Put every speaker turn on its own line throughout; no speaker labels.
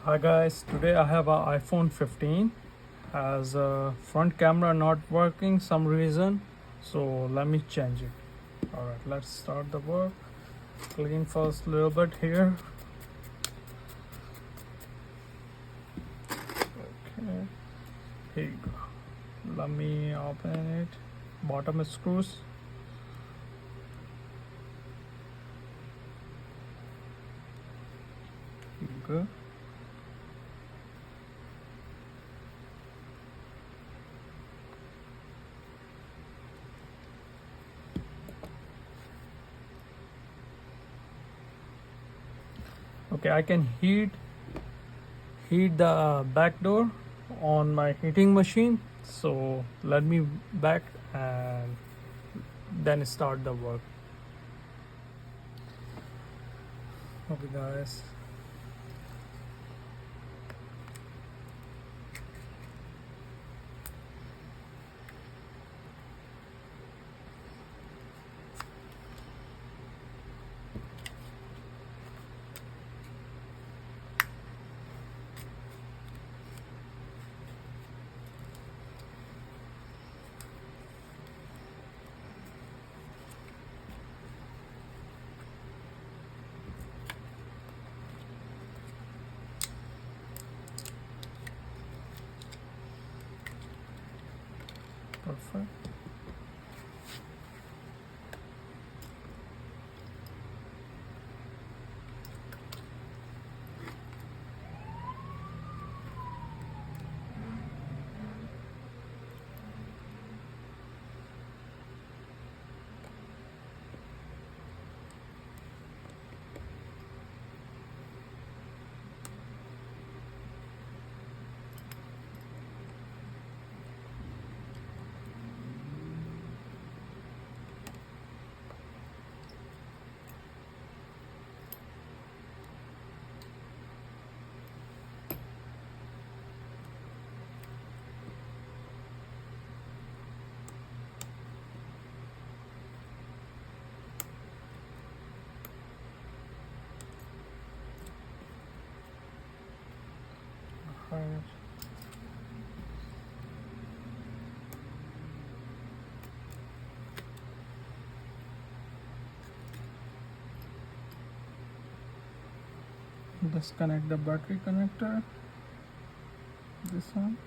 Hi guys, today I have a iPhone 15 has a front camera not working some reason, so let me change it. Alright, let's start the work. Clean first a little bit here. Okay, here you go. Let me open it. Bottom screws. Here you go. Okay, I can heat the back door on my heating machine, so let me back and then start the work. Okay guys, perfect. Alright. Disconnect the battery connector. This one.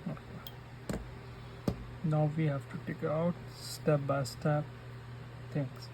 Okay. Now we have to take out step by step things.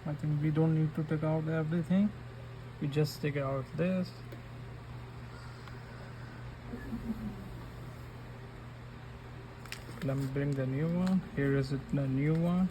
I think we don't need to take out everything. We just take out this. Let me bring the new one. Here is the new one.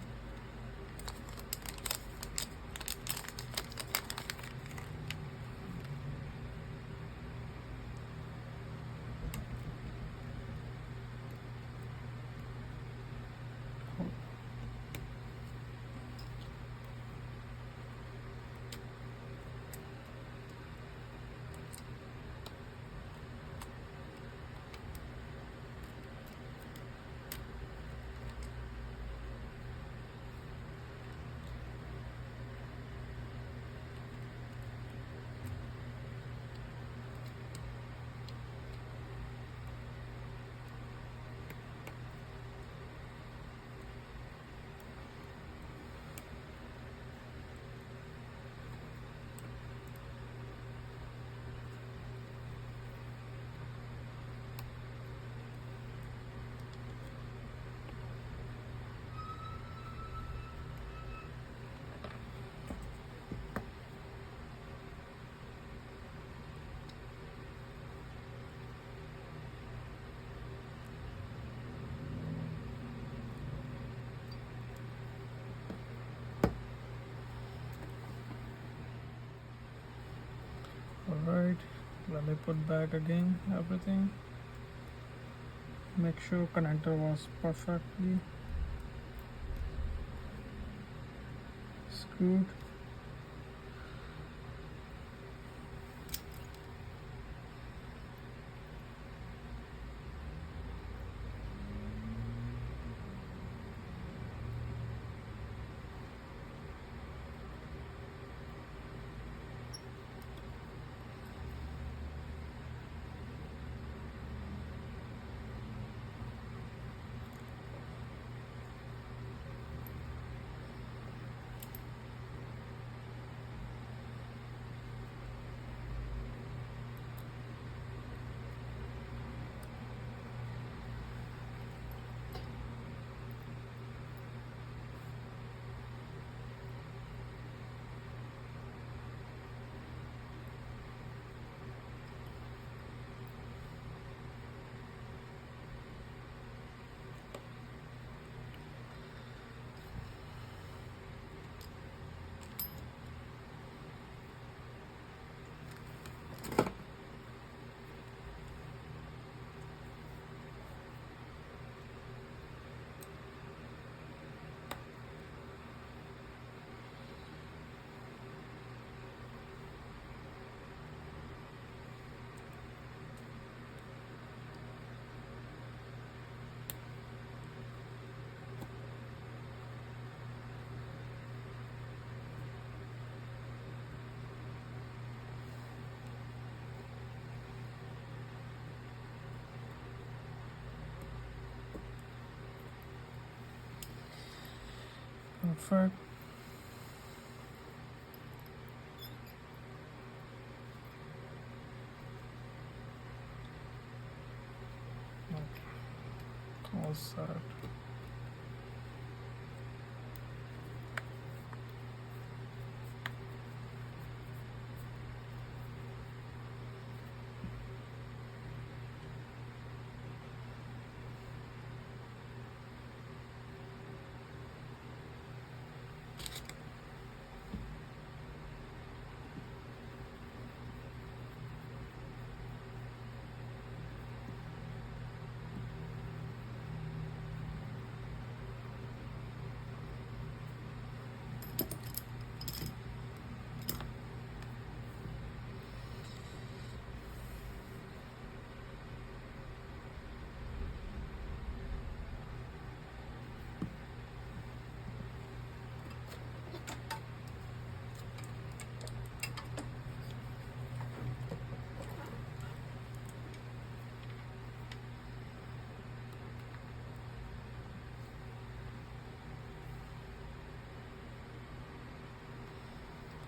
Let me put back again everything. Make sure connector was perfectly screwed. Perfect. All set.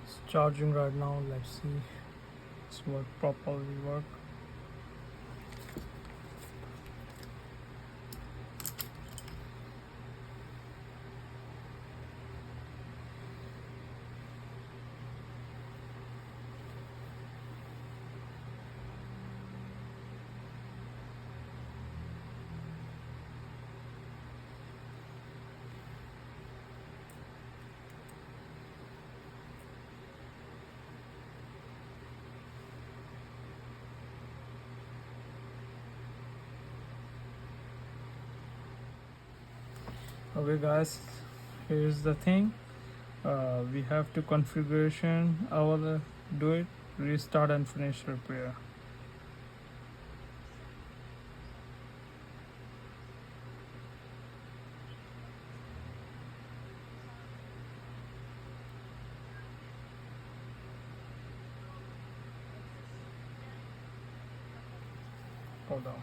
It's charging right now. Let's see it's properly work. Okay guys, here's the thing. We have to configuration our do it, restart and finish repair. Hold on.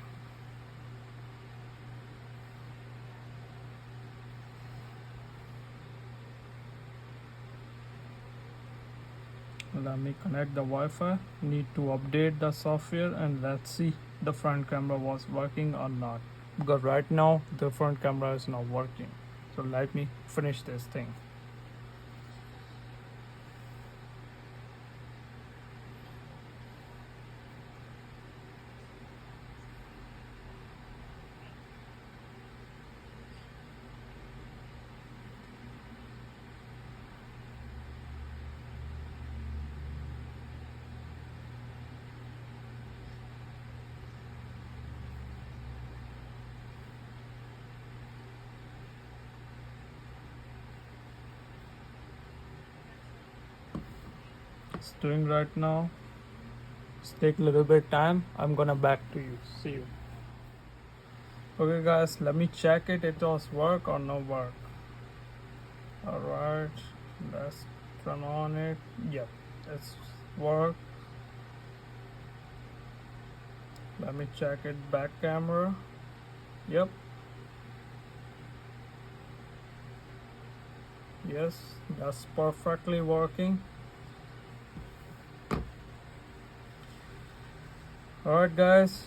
Let me connect the Wi-Fi. Need to update the software and let's see the front camera was working or not. Because right now the front camera is not working. So let me finish this thing. it's doing right now. It's take a little bit time. I'm gonna back to you. See you. Okay guys, let me check it was work or no work. Alright, let's turn on it. Yep, it's work. Let me check it back camera. Yep. Yes, that's perfectly working. Alright guys,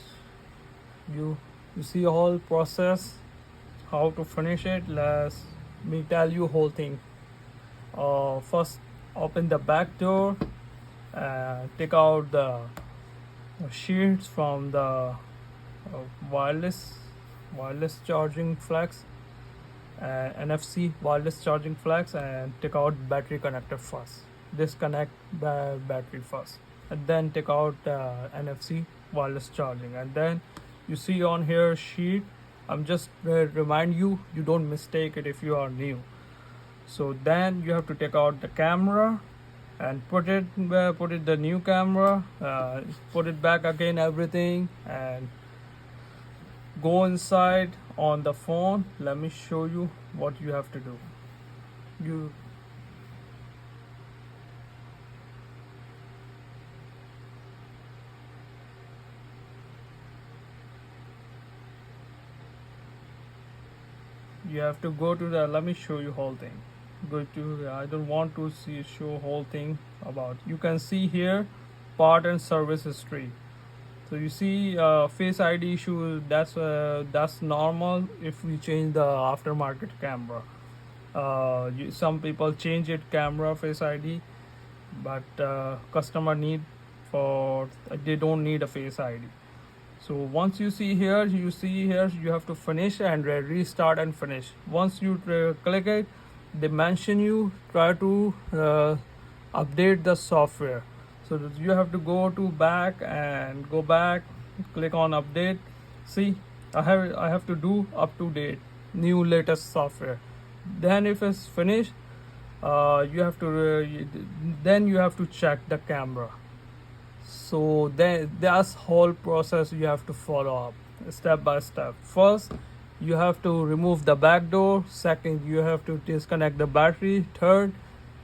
you see the whole process, how to finish it. Let me tell you whole thing. First open the back door, take out the sheets from the wireless charging flags, NFC wireless charging flags, and take out battery connector first. Disconnect the battery first, and then take out NFC wireless charging. And then you see on here sheet. I'm just remind you don't mistake it if you are new. So then you have to take out the camera and put it the new camera, put it back again, everything, and go inside on the phone. Let me show you what you have to do. You have to go to the, let me show you whole thing. Go to, I don't want to show whole thing about. You can see here part and service history. So you see face ID issue, that's normal if we change the aftermarket camera. Some people change it camera face ID, but customer need for, they don't need a face ID. So once you see here, you have to finish and restart and finish. Once you click it, they mention you try to update the software. So you have to go to back and go back, click on update. See, I have to do up to date, new latest software. Then if it's finished, you have to check the camera. So that's whole process you have to follow up step by step. First, you have to remove the back door. Second, you have to disconnect the battery. Third,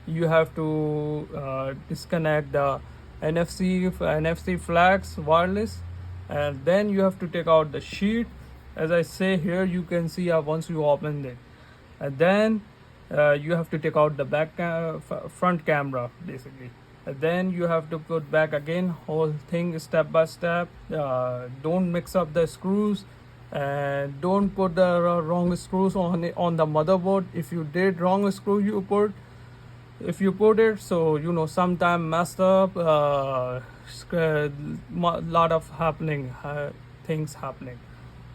you have to disconnect the NFC flags wireless, and then you have to take out the sheet. As I say here, you can see once you open it, and then you have to take out the front camera basically. And then you have to put back again whole thing step by step. Don't mix up the screws, and don't put the wrong screws on the motherboard. If you did wrong screw if you put it, so sometime messed up, lot of things happening.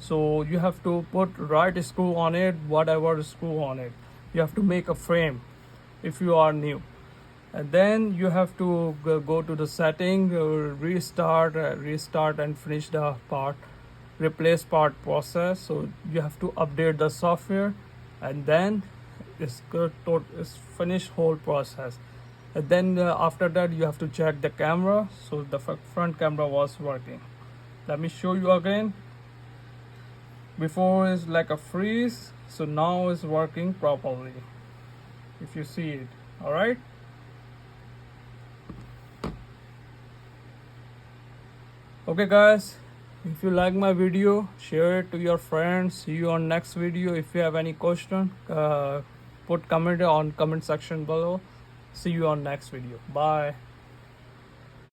So you have to put right screw on it, whatever screw on it. You have to make a frame if you are new. And then you have to go to the setting, restart and finish the replace part process. So you have to update the software, and then it's finished whole process. And then after that you have to check the camera, so the front camera was working. Let me show you again. Before is like a freeze, so now it's working properly if you see it. All right. Okay guys, if you like my video, share it to your friends. See you on next video. If you have any question, put comment on comment section below. See you on next video. Bye.